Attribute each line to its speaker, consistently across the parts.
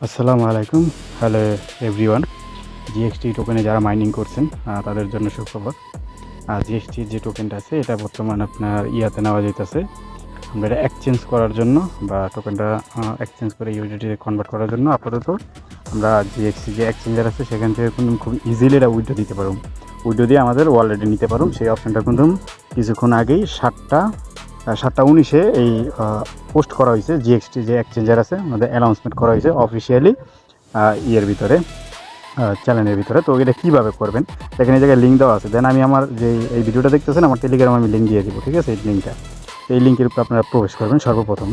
Speaker 1: আসসালামু আলাইকুম। Hello everyone. জিএক্সটি টোকেনে যারা মাইনিং করছেন তাদের জন্য সুখবর। জিএক্সটির যে টোকেনটা আছে এটা বর্তমানে আপনার ইয়াতে নেওয়া যাইতেছে। আমরা এটা এক্সচেঞ্জ করার জন্য বা টোকেনটা এক্সচেঞ্জ করে ইউডিটিতে কনভার্ট করার জন্য আপাতত আমরা জিএক্সটি যে এক্সচেঞ্জার আছে সেখান থেকে কিন্তু খুব ইজিলি এটা উইথড্র দিতে পারুম। উইথড্র দিয়ে আমাদের ওয়ালেটে নিতে পারুম। সেই অপশনটা কিন্তু কিছুক্ষণ আগেই 7টা 19-এ এই পোস্ট করা হয়েছে। জিএক্সটি যে এক্সচেঞ্জার আছে আমাদের অ্যানাউন্সমেন্ট করা হয়েছে অফিসিয়ালি ইয়ের ভিতরে, চ্যানেলের ভিতরে। তো এটা কীভাবে করবেন দেখেন, এই জায়গায় লিঙ্ক দেওয়া আছে। দেন আমি আমার যে এই ভিডিওটা দেখতেছেন আমার টেলিগ্রামে আমি লিঙ্ক দিয়ে দিব, ঠিক আছে? এই লিঙ্কটা, এই লিঙ্কের উপরে আপনারা প্রবেশ করবেন। সর্বপ্রথম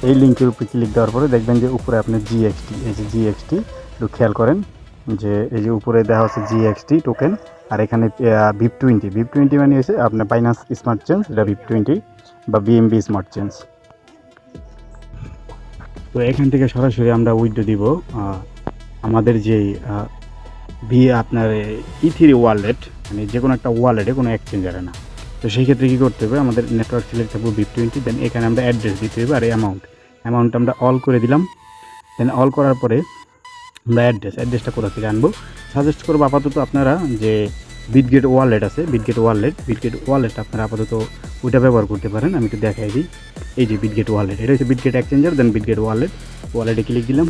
Speaker 1: এই লিঙ্কের উপরে ক্লিক দেওয়ার পরে দেখবেন যে উপরে আপনি জিএক্সটি, এই যে জিএক্সটি একটু খেয়াল করেন যে এই যে উপরে দেওয়া হচ্ছে জিএক্সটি টোকেন। আর এখানে VIP20 মানে হয়েছে আপনার বাইন্যান্স স্মার্ট চেঞ্জ, এটা VIP20 বা বিএমবি স্মার্ট চেঞ্জ। তো এখান থেকে সরাসরি আমরা উইথড্র দিব আমাদের যেই আপনার E3 ওয়ালেট, মানে যে কোনো একটা ওয়ালেটে, কোনো এক্সচেঞ্জারে না। তো সেই ক্ষেত্রে কী করতে হবে, আমাদের নেটওয়ার্ক সিলেক্ট থাকবে VIP20। দেন এখানে আমরা অ্যাড্রেস দিতে হবে আর অ্যামাউন্ট আমরা অল করে দিলাম। দেন অল করার পরে আমরা অ্যাড্রেসটা কোথা থেকে আনবো সাজেস্ট করবো আপাতত আপনারা যে বিটগেট ওয়ালেট আছে, বিটগেট ওয়ালেট আপনারা আপাতত ওইটা ব্যবহার করতে পারেন। আমি একটু দেখাই দিই। এই যে বিটগেট ওয়ালেট, এটা হচ্ছে বিটগেট এক্সচেঞ্জার। দেন বিটগেট ওয়ালেটে ক্লিক দিলাম।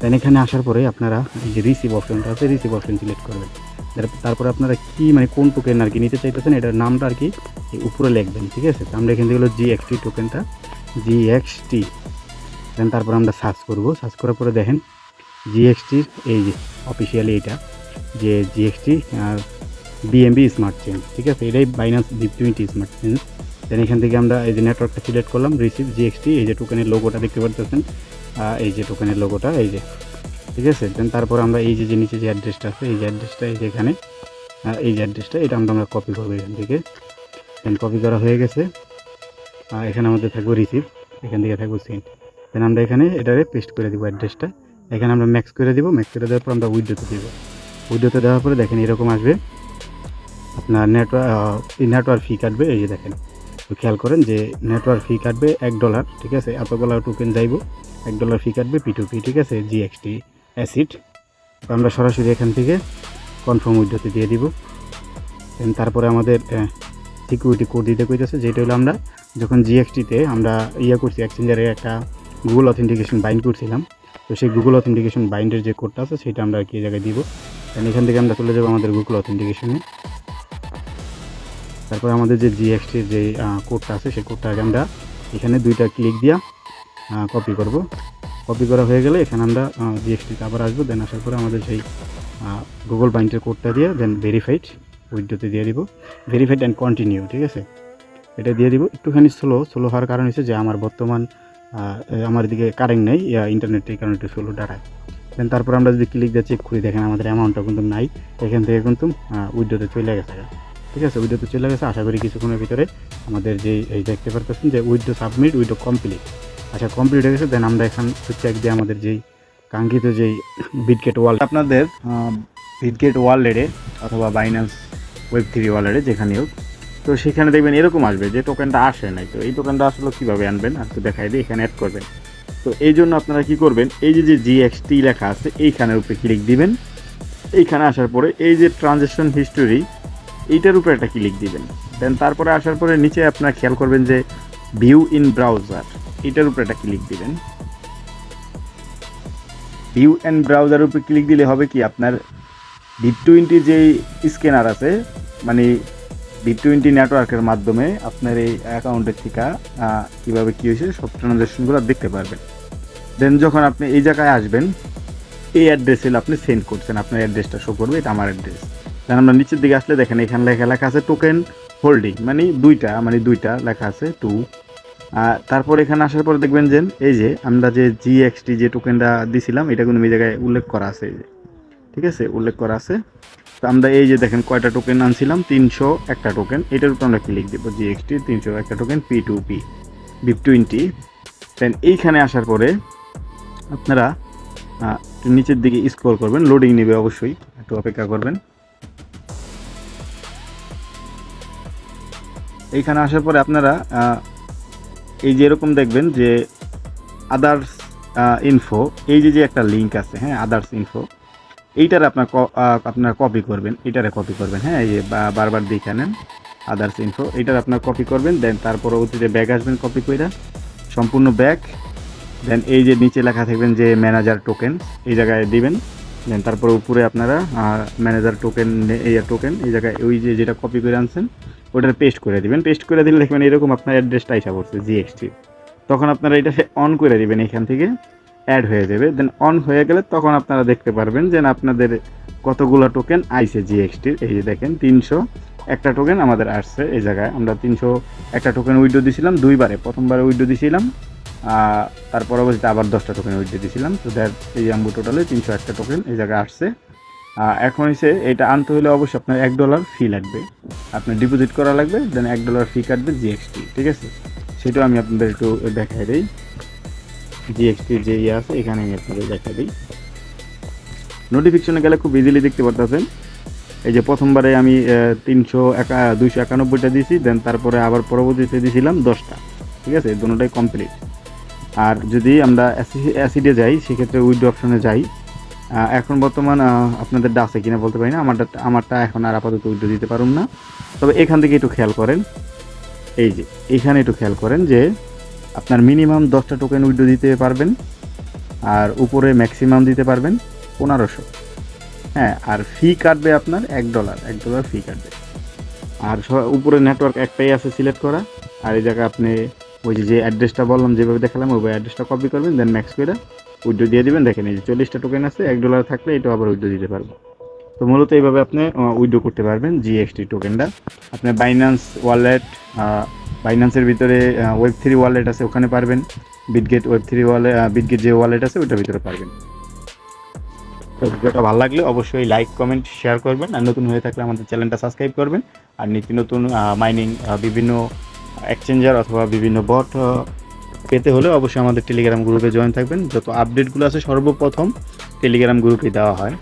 Speaker 1: দেন এখানে আসার পরে আপনারা এই যে রিসিভ অপশনটা আছে, রিসিভ অপশন সিলেক্ট করবেন। তারপরে আপনারা কি মানে কোন টোকেন আর কি নিতে চাইতেছেন এটার নামটা আর কি উপরে লিখবেন, ঠিক আছে? তো আমরা এখান থেকে হলো জিএক্সটি টোকেনটা, জিএক্সটি। দেন তারপর আমরা সার্চ করার পরে দেখেন জিএক্সটির এই যে অফিসিয়ালি এটা যে জিএক্সটি বিএমবি স্মার্ট চেঞ্জ, ঠিক আছে? এটাই বাইন্যান্স BIP20 স্মার্ট চেঞ্জ। দেন এখান থেকে আমরা এই যে নেটওয়ার্কটা সিলেক্ট করলাম, রিসিভ জিএক্সটি। এই যে টোকেনের লোগোটা দেখতে পাচ্ছেন, এই যে টোকেনের লোগোটা এই যে, ঠিক আছে? দেন তারপর আমরা এই যে নিচে যে অ্যাড্রেসটা আছে, এই যে অ্যাড্রেসটা, এই যে এখানে এই যে অ্যাড্রেসটা, এটা আমরা কপি করবো এখান থেকে। দেন কপি করা হয়ে গেছে। এখানে আমাদের থাকবো রিসিভ, এখান থেকে থাকবো সেন্ড। দেন আমরা এখানে এটারে পেস্ট করে দিব অ্যাড্রেসটা। এখানে আমরা ম্যাক্স করে দিব। ম্যাক্স করে দেওয়ার পর আমরা উইথড্রোতে দিব। উইথড্রোতে দেওয়ার পরে দেখেন এরকম আসবে। আপনার নেটওয়ার্ক ফি কাটবে, এই যে দেখেন, খেয়াল করেন যে নেটওয়ার্ক ফি কাটবে $1, ঠিক আছে? এতগুলো টোকেন যাইব, $1 ফি কাটবে P2P, ঠিক আছে? জিএক্সটি অ্যাসিড। তো আমরা সরাসরি এখান থেকে কনফার্ম উইথড্রোতে দিয়ে দিব। দেন তারপরে আমাদের সিকিউরিটি কোড দিতে কইতেছে, যেটা হলো আমরা যখন জিএক্সটিতে আমরা করছি এক্সচেঞ্জারে একটা গুগল অথেন্টিকেশন বাইন্ড করছিলাম। তো সেই গুগল অথেন্টিকেশন বাইন্ডের যে কোডটা আছে সেটা আমরা কি জায়গায় দিব। দেন এখান থেকে আমরা চলে যাবো আমাদের গুগল অথেন্টিকেশনে। তারপরে আমাদের যে জিএক্সটির যে কোডটা আছে সেই কোডটাকে আমরা এখানে 2টা ক্লিক দিয়া কপি করব। কপি করা হয়ে গেলে এখানে আমরা জিএক্সটিতে আবার আসবো। দেন আসার পরে আমাদের সেই গুগল বাইন্ডের কোডটা দিয়ে দেন ভেরিফাইড উইথড্রোতে দিয়ে দিব। ভেরিফাইড অ্যান্ড কন্টিনিউ, ঠিক আছে? এটা দিয়ে দিব। একটুখানি স্লো হওয়ার কারণ হচ্ছে যে আমার বর্তমান আমার দিকে কারেন্ট নেই, ইন্টারনেট, এই কারণে একটু স্লো ডাটায়। দেন তারপর আমরা যদি ক্লিক দিয়ে চেক করি দেখেন আমাদের অ্যামাউন্টটা কিন্তু নাই। এখান থেকে কিন্তু উইথড্রোতে চলে গেছে, ঠিক আছে? উইথড্রোতে চলে গেছে। আশা করি কিছুক্ষণের ভিতরে আমাদের যে এই দেখতে পারতেছেন যে উইথড্রো সাবমিট, উইথড্রো কমপ্লিট। আচ্ছা, কমপ্লিট হয়ে গেছে। দেন আমরা এখন চেক দিয়ে আমাদের যেই কাঙ্ক্ষিত যেই বিটগেট ওয়ালেট, আপনাদের বিটগেট ওয়ালেটে অথবা বাইন্যান্স Web3 ওয়ালেটে যেখানে হোক, তো সেখানে দেখবেন এরকম আসবে যে টোকেনটা আসে নাই। তো এই টোকেনটা আসলে কীভাবে আনবেন আর তো দেখাই দিই, এখানে অ্যাড করবেন। তো এই জন্য আপনারা কী করবেন, এই যে জিএক্সটি লেখা আছে এইখানের উপরে ক্লিক দিবেন। এইখানে আসার পরে এই যে ট্রানজ্যাকশন হিস্টোরি, এইটার উপরে একটা ক্লিক দিবেন। দেন তারপরে আসার পরে নিচে আপনারা খেয়াল করবেন যে ভিউ ইন ব্রাউজার, এইটার উপরে একটা ক্লিক দিবেন। ভিউ অ্যান্ড ব্রাউজারের উপরে ক্লিক দিলে হবে কি, আপনার BIP20 যেই স্ক্যানার আছে, মানে BIP20 নেটওয়ার্কের মাধ্যমে আপনার এই অ্যাকাউন্টের থেকে কীভাবে কী হয়েছে সব ট্রানজ্যাকশনগুলো দেখতে পারবেন। দেন যখন আপনি এই জায়গায় আসবেন, এই অ্যাড্রেসে আপনি সেন্ড করছেন, আপনার অ্যাড্রেসটা শো করবে, এটা আমার অ্যাড্রেস। দেন আমরা নিচের দিকে আসলে দেখেন এখানে লেখা আছে টোকেন হোল্ডিং, মানে দুইটা লেখা আছে 2। তারপর এখানে আসার পর দেখবেন যে এই যে আমরা যে জিএক্সটি যে টোকেনটা দিছিলাম এটা কিন্তু এই জায়গায় উল্লেখ করা আছে, এই যে, ঠিক আছে? উল্লেখ করা আছে। তো আমরা এই যে দেখেন কয়টা টোকেন আনছিলাম, 301টা টোকেন। এটার উপর আমরা ক্লিক দেবো, জিএক্সটি 301টা টোকেন P2P BIP20। দেন এইখানে আসার পরে আপনারা নিচের দিকে স্ক্রল করবেন, লোডিং নেবে, অবশ্যই একটু অপেক্ষা করবেন। এইখানে আসার পরে আপনারা এই যে এরকম দেখবেন যে আদার্স ইনফো, এই যে একটা লিঙ্ক আছে, হ্যাঁ, আদার্স ইনফো, এইটার আপনারা কপি করবেন, এটারে কপি করবেন, হ্যাঁ, এই যে বারবার দেখে নেন আদার্স ইনফো, এইটার আপনার কপি করবেন, দেন তার পরবর্তীতে ব্যাক আসবেন, কপি কইরা সম্পূর্ণ ব্যাক, দেন এই যে নিচে লেখা থাকবেন যে ম্যানেজার টোকেন, এই জায়গায় দিবেন, দেন তারপরে উপরে আপনারা ম্যানেজার টোকেন এই জায়গায় ওই যে যেটা কপি করে আনছেন ওটার পেস্ট করে দিবেন, পেস্ট করে দিলে দেখবেন এরকম আপনার অ্যাড্রেসটা আইসা পড়ছে জিএক্সটি, তখন আপনারা এটা অন করে দিবেন, এখান থেকে অ্যাড হয়ে যাবে, দেন অন হয়ে গেলে তখন আপনারা দেখতে পারবেন যে আপনাদের কতগুলো টোকেন আইছে জিএক্সটির, এই যে দেখেন 300 একটা টোকেন আমাদের আসছে, এই জায়গায় আমরা 300 একটা টোকেন উইথড্র দিয়েছিলাম দুইবারে, প্রথমবারে উইথড্র দিয়েছিলাম, তার পরবর্তীতে আবার 10টা টোকেন উইথড্র দিয়েছিলাম, তো দ্যাট এই আমগো টোটালে 301টা টোকেন এই জায়গায় আসছে। এখন হচ্ছে এটা আনতে হলে অবশ্যই আপনার $1 ফি লাগবে, আপনার ডিপোজিট করা লাগবে, দেন $1 ফি কাটবে জিএক্সটি, ঠিক আছে, সেটাও আমি আপনাদের একটু দেখাই দিই, জিএক্সটির যে ইয়ে আছে এখানে আমি আপনাদের দেখাই দিই। নোটিফিকেশনে গেলে খুব ইজিলি দেখতে পারতেছেন, এই যে প্রথমবারে আমি 291টা দিয়েছি, দেন তারপরে আবার পরবর্তীতে দিয়েছিলাম 10টা, ঠিক আছে, দুটোটাই কমপ্লিট। আর যদি আমরা অ্যাসিডে যাই সেক্ষেত্রে উইথড্র অপশনে যাই, এখন বর্তমান আপনাদের আছে কিনা বলতে পারি না, আমারটা এখন আর আপাতত উইথড্র দিতে পারুম না, তবে এখান থেকে একটু খেয়াল করেন, এই যে এখানে একটু খেয়াল করেন যে আপনার মিনিমাম 10টা টোকেন উইথড্র দিতে পারবেন, আর উপরে ম্যাক্সিমাম দিতে পারবেন 1500, হ্যাঁ, আর ফি কাটবে আপনার $1 ফি কাটবে। আর উপরে নেটওয়ার্ক একটাই আছে সিলেক্ট করা, আর এই জায়গায় আপনি ওই যে অ্যাড্রেসটা বললাম যেভাবে দেখালাম ওই অ্যাড্রেসটা কপি করবেন, দেন ম্যাক্স করে উইথড্র দিয়ে দিবেন, দেখেন এই যে 40টা টোকেন আছে, $1 থাকলে এটাও আবার উইথড্র দিতে পারবো। তো মূলত এইভাবে আপনি উইথড্র করতে পারবেন জিএক্সটি টোকেনটা। আপনি বাইন্যান্স ওয়ালেট, বাইন্যান্সের ভিতরে Web3 ওয়ালেট আছে ওখানে পারবেন, বিটগেট Web3 ওয়ালেট, বিটগেট যে ওয়ালেট আছে ওইটার ভিতরে পারবেন। তো ভিডিওটা ভালো লাগলে অবশ্যই লাইক কমেন্ট শেয়ার করবেন, আর নতুন হয়ে থাকলে আমাদের চ্যানেলটা সাবস্ক্রাইব করবেন, আর নিত্য নতুন মাইনিং বিভিন্ন এক্সচেঞ্জার অথবা বিভিন্ন বট পেতে হলে অবশ্যই আমাদের টেলিগ্রাম গ্রুপে জয়েন থাকবেন, যত আপডেটগুলো আছে সর্বপ্রথম টেলিগ্রাম গ্রুপে দেওয়া হয়।